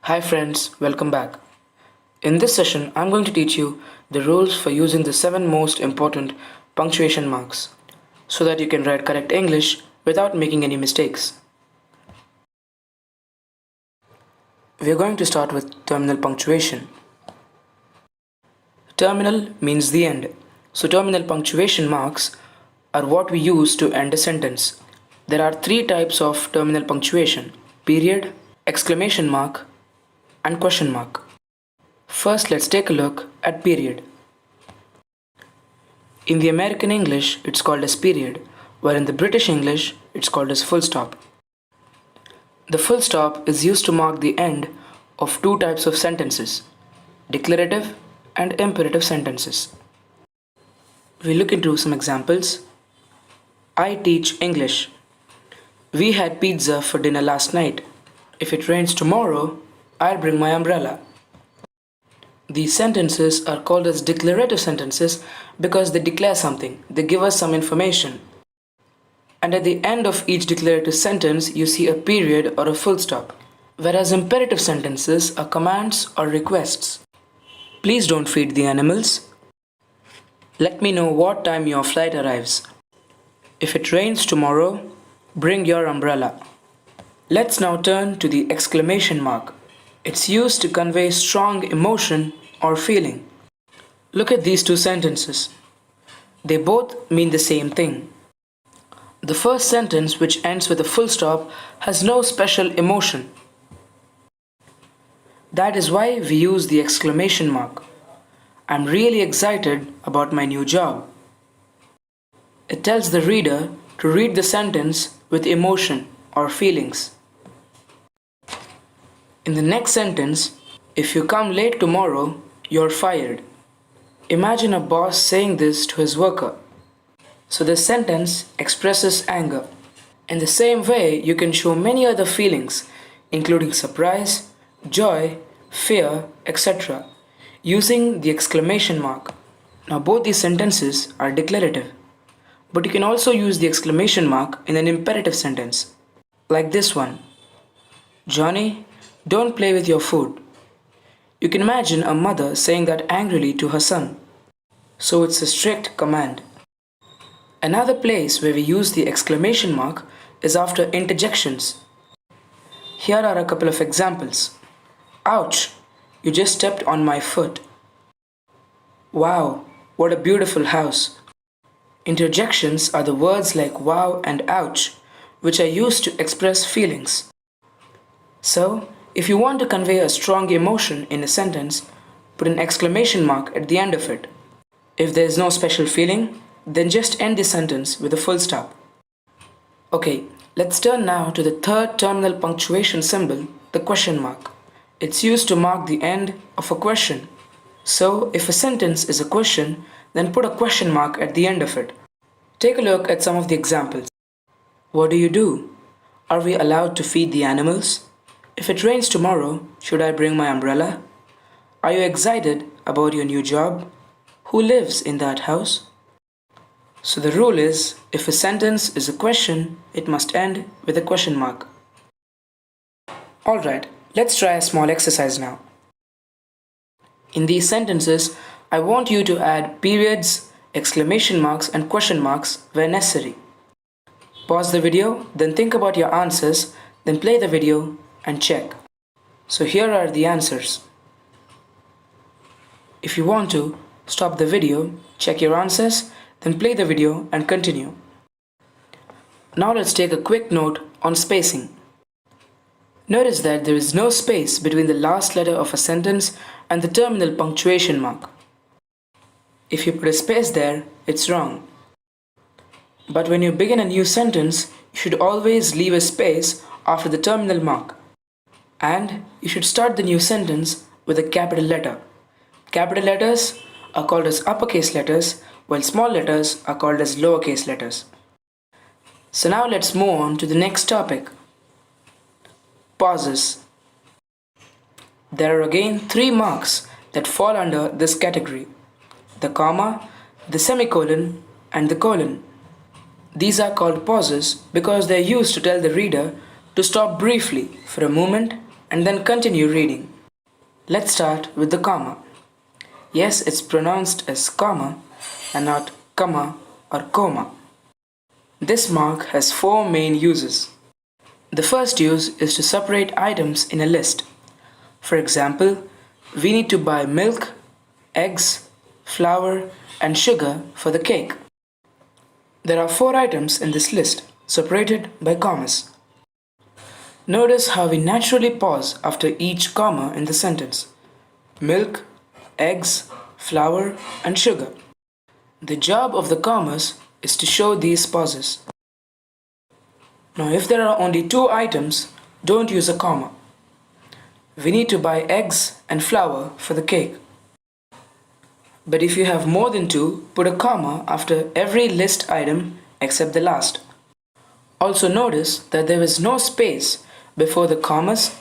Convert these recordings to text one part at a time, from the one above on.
Hi friends, welcome back. In this session, I'm going to teach you the rules for using the 7 most important punctuation marks so that you can write correct English without making any mistakes. We are going to start with terminal punctuation. Terminal means the end. So terminal punctuation marks are what we use to end a sentence. There are 3 types of terminal punctuation: period, exclamation mark, and question mark. First, let's take a look at period. In the American English, it's called as period, while in the British English, it's called as full stop. The full stop is used to mark the end of 2 types of sentences: declarative and imperative sentences. We look into some examples. I teach English. We had pizza for dinner last night. If it rains tomorrow, I'll bring my umbrella. These sentences are called as declarative sentences because they declare something, they give us some information. And at the end of each declarative sentence, you see a period or a full stop. Whereas imperative sentences are commands or requests. Please don't feed the animals. Let me know what time your flight arrives. If it rains tomorrow, bring your umbrella. Let's now turn to the exclamation mark. It's used to convey strong emotion or feeling. Look at these 2 sentences. They both mean the same thing. The first sentence, which ends with a full stop, has no special emotion. That is why we use the exclamation mark. I'm really excited about my new job. It tells the reader to read the sentence with emotion or feelings. In the next sentence, if you come late tomorrow, you're fired. Imagine a boss saying this to his worker. So this sentence expresses anger. In the same way, you can show many other feelings, including surprise, joy, fear, etc., using the exclamation mark. Now both these sentences are declarative, but you can also use the exclamation mark in an imperative sentence, like this one. Johnny, don't play with your food. You can imagine a mother saying that angrily to her son. So it's a strict command. Another place where we use the exclamation mark is after interjections. Here are a couple of examples. Ouch, you just stepped on my foot. Wow, what a beautiful house. Interjections are the words like wow and ouch, which are used to express feelings. So, if you want to convey a strong emotion in a sentence, put an exclamation mark at the end of it. If there is no special feeling, then just end the sentence with a full stop. Okay, let's turn now to the third terminal punctuation symbol, the question mark. It's used to mark the end of a question. So, if a sentence is a question, then put a question mark at the end of it. Take a look at some of the examples. What do you do? Are we allowed to feed the animals? If it rains tomorrow, should I bring my umbrella? Are you excited about your new job? Who lives in that house? So the rule is, if a sentence is a question, it must end with a question mark. Alright, let's try a small exercise now. In these sentences, I want you to add periods, exclamation marks and question marks where necessary. Pause the video, then think about your answers, then play the video and check. So here are the answers. If you want to, stop the video, check your answers, then play the video and continue. Now let's take a quick note on spacing. Notice that there is no space between the last letter of a sentence and the terminal punctuation mark. If you put a space there, it's wrong. But when you begin a new sentence, you should always leave a space after the terminal mark. And you should start the new sentence with a capital letter. Capital letters are called as uppercase letters, while small letters are called as lowercase letters. So now let's move on to the next topic. Pauses. There are again 3 marks that fall under this category: the comma, the semicolon, and the colon. These are called pauses because they are used to tell the reader to stop briefly for a moment and then continue reading. Let's start with the comma. Yes, it's pronounced as comma and not comma or coma. This mark has four main uses. The first use is to separate items in a list. For example, we need to buy milk, eggs, flour, and sugar for the cake. There are four items in this list, separated by commas. Notice how we naturally pause after each comma in the sentence. Milk, eggs, flour, and sugar. The job of the commas is to show these pauses. Now, if there are only two items, don't use a comma. We need to buy eggs and flour for the cake. But if you have more than two, put a comma after every list item except the last. Also notice that there is no space before the commas,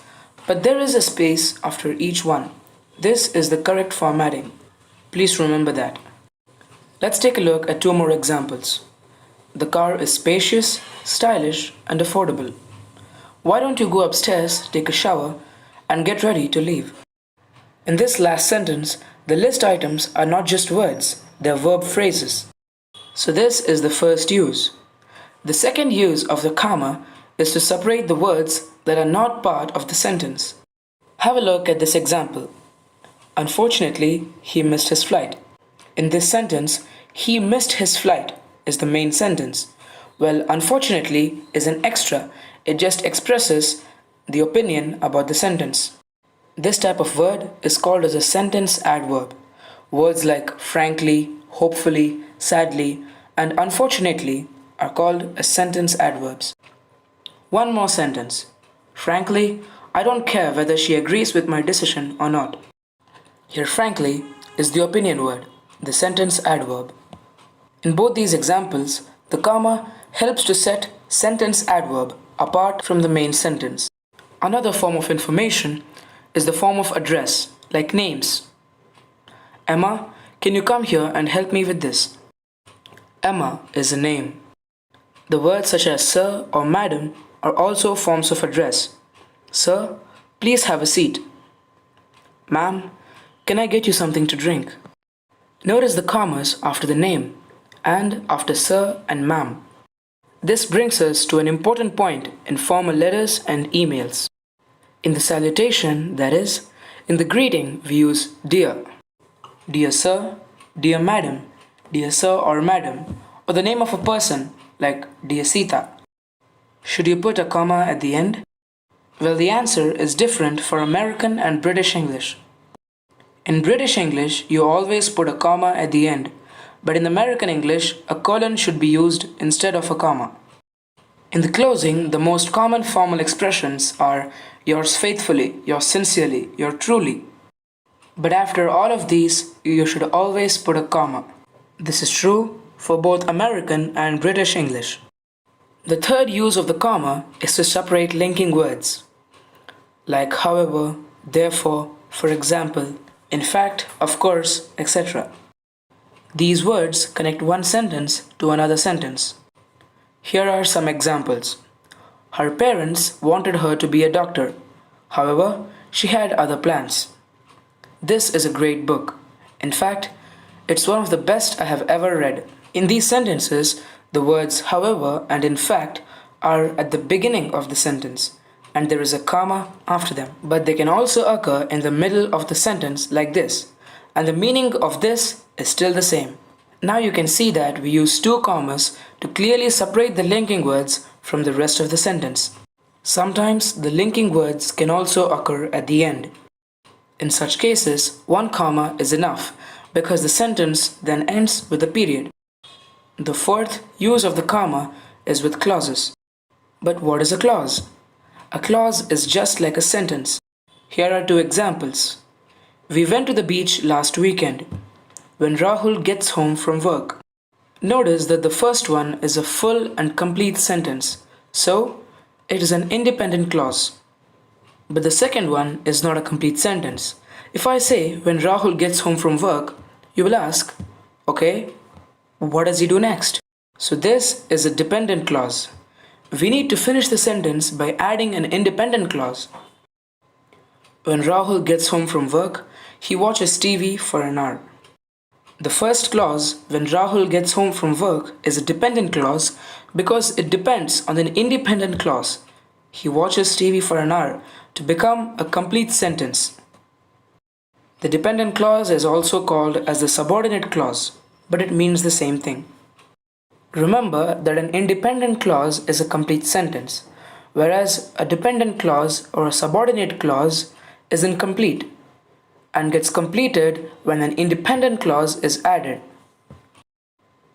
but there is a space after each one. This is the correct formatting. Please remember that. Let's take a look at two more examples. The car is spacious, stylish, and affordable. Why don't you go upstairs, take a shower, and get ready to leave? In this last sentence, the list items are not just words, they are verb phrases. So this is the first use. The second use of the comma is to separate the words that are not part of the sentence. Have a look at this example. Unfortunately, he missed his flight. In this sentence, he missed his flight is the main sentence. Well, unfortunately is an extra. It just expresses the opinion about the sentence. This type of word is called as a sentence adverb. Words like frankly, hopefully, sadly, and unfortunately are called as sentence adverbs. One more sentence. Frankly, I don't care whether she agrees with my decision or not. Here, frankly is the opinion word, the sentence adverb. In both these examples, the comma helps to set sentence adverb apart from the main sentence. Another form of information is the form of address, like names. Emma, can you come here and help me with this? Emma is a name. The words such as sir or madam are also forms of address. Sir, please have a seat. Ma'am, can I get you something to drink? Notice the commas after the name and after sir and ma'am. This brings us to an important point in formal letters and emails. In the salutation, that is, in the greeting, we use dear. Dear sir, dear madam, dear sir or madam, or the name of a person like dear Sita. Should you put a comma at the end? Well, the answer is different for American and British English. In British English, you always put a comma at the end, but in American English, a colon should be used instead of a comma. In the closing, the most common formal expressions are yours faithfully, yours sincerely, yours truly. But after all of these, you should always put a comma. This is true for both American and British English. The third use of the comma is to separate linking words, like however, therefore, for example, in fact, of course, etc. These words connect one sentence to another sentence. Here are some examples. Her parents wanted her to be a doctor. However, she had other plans. This is a great book. In fact, it's one of the best I have ever read. In these sentences, the words however and in fact are at the beginning of the sentence, and there is a comma after them. But they can also occur in the middle of the sentence like this, and the meaning of this is still the same. Now you can see that we use two commas to clearly separate the linking words from the rest of the sentence. Sometimes the linking words can also occur at the end. In such cases, one comma is enough because the sentence then ends with a period. The fourth use of the comma is with clauses. But what is a clause? A clause is just like a sentence. Here are two examples. We went to the beach last weekend. When Rahul gets home from work. Notice that the first one is a full and complete sentence, so it is an independent clause. But the second one is not a complete sentence. If I say when Rahul gets home from work, you will ask, okay, what does he do next? So this is a dependent clause. We need to finish the sentence by adding an independent clause. When Rahul gets home from work, he watches TV for an hour. The first clause, when Rahul gets home from work, is a dependent clause because it depends on an independent clause. He watches TV for an hour to become a complete sentence. The dependent clause is also called as the subordinate clause, but it means the same thing. Remember that an independent clause is a complete sentence, whereas a dependent clause or a subordinate clause is incomplete and gets completed when an independent clause is added.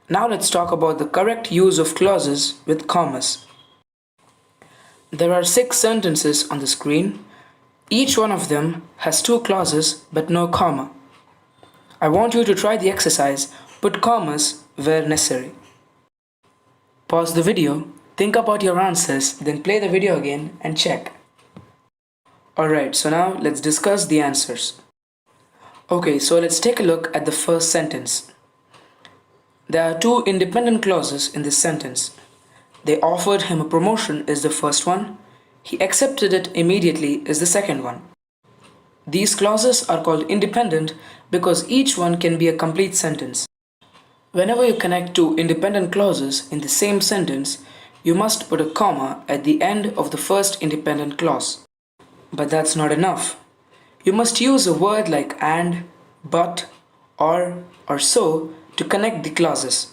Now let's talk about the correct use of clauses with commas. There are 6 sentences on the screen. Each one of them has 2 clauses but no comma. I want you to try the exercise, put commas where necessary. Pause the video, think about your answers, then play the video again and check. Alright, so now let's discuss the answers. Okay, so let's take a look at the first sentence. There are 2 independent clauses in this sentence. They offered him a promotion is the first one. He accepted it immediately is the second one. These clauses are called independent because each one can be a complete sentence. Whenever you connect 2 independent clauses in the same sentence, you must put a comma at the end of the first independent clause. But that's not enough. You must use a word like and, but, or so to connect the clauses.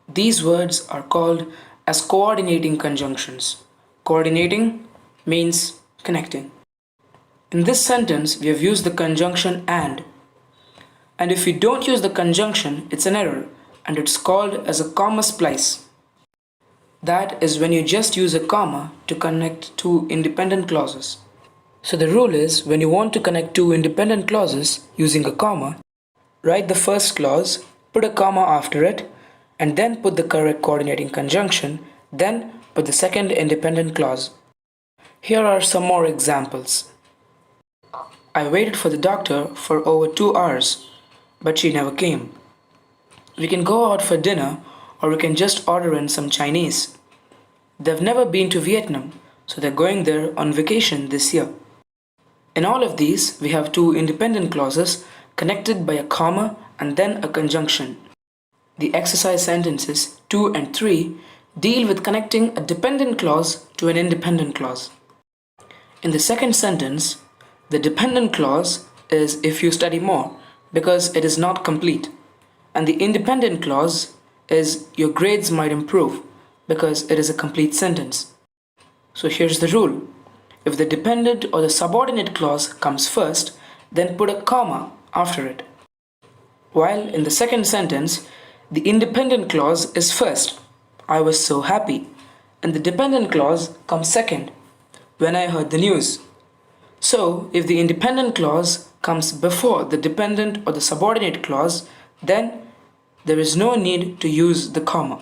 These words are called as coordinating conjunctions. Coordinating means connecting. In this sentence, we have used the conjunction and. And if we don't use the conjunction, it's an error, and it's called as a comma splice. That is when you just use a comma to connect 2 independent clauses. So the rule is, when you want to connect 2 independent clauses using a comma, write the first clause, put a comma after it, and then put the correct coordinating conjunction, then put the second independent clause. Here are some more examples. I waited for the doctor for over 2 hours, but she never came. We can go out for dinner, or we can just order in some Chinese. They've never been to Vietnam, so they're going there on vacation this year. In all of these, we have 2 independent clauses connected by a comma and then a conjunction. The exercise sentences 2 and 3 deal with connecting a dependent clause to an independent clause. In the second sentence, the dependent clause is if you study more because it is not complete, and the independent clause is your grades might improve because it is a complete sentence. So here's the rule. If the dependent or the subordinate clause comes first, then put a comma after it. While in the second sentence, the independent clause is first, I was so happy, and the dependent clause comes second, when I heard the news. So, if the independent clause comes before the dependent or the subordinate clause, then there is no need to use the comma.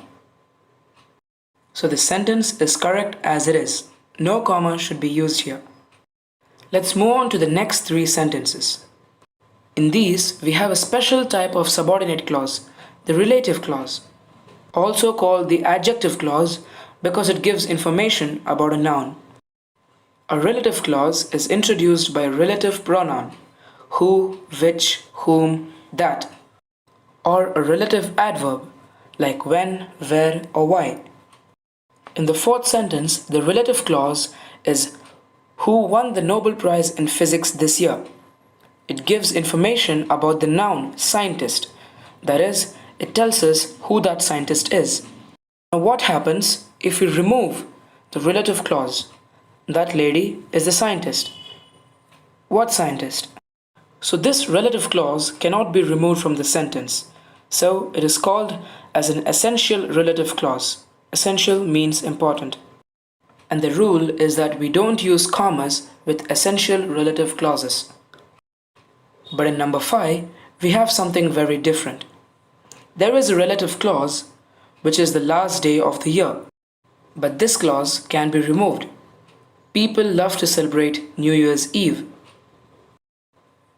So the sentence is correct as it is. No comma should be used here. Let's move on to the next 3 sentences. In these, we have a special type of subordinate clause, the relative clause, also called the adjective clause because it gives information about a noun. A relative clause is introduced by a relative pronoun, who, which, whom, that, or a relative adverb like when, where, or why. In the fourth sentence, the relative clause is who won the Nobel Prize in Physics this year. It gives information about the noun scientist, that is, it tells us who that scientist is. Now what happens if we remove the relative clause? That lady is the scientist. What scientist? So this relative clause cannot be removed from the sentence. So it is called as an essential relative clause. Essential means important. And the rule is that we don't use commas with essential relative clauses. But in number 5, we have something very different. There is a relative clause, which is the last day of the year. But this clause can be removed. People love to celebrate New Year's Eve.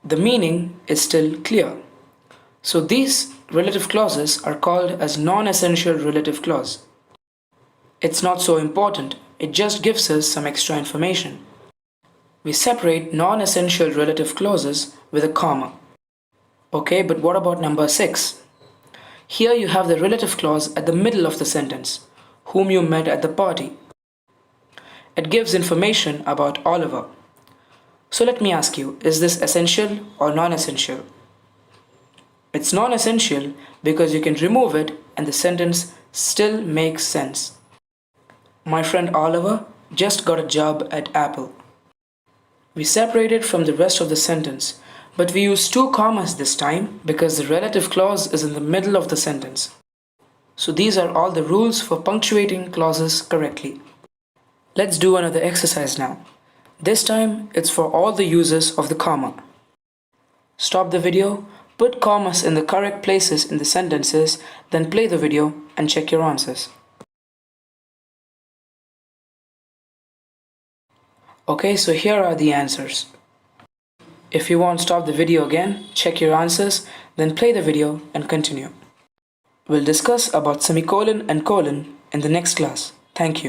The meaning is still clear. So these relative clauses are called as non-essential relative clause. It's not so important, it just gives us some extra information. We separate non-essential relative clauses with a comma. Okay, but what about number 6? Here you have the relative clause at the middle of the sentence, whom you met at the party. It gives information about Oliver. So let me ask you, is this essential or non-essential? It's non-essential because you can remove it and the sentence still makes sense. My friend Oliver just got a job at Apple. We separate it from the rest of the sentence, but we use two commas this time because the relative clause is in the middle of the sentence. So these are all the rules for punctuating clauses correctly. Let's do another exercise now. This time it's for all the uses of the comma. Stop the video, put commas in the correct places in the sentences, then play the video and check your answers. Okay, so here are the answers. If you want to stop the video again, check your answers, then play the video and continue. We'll discuss about semicolon and colon in the next class. Thank you.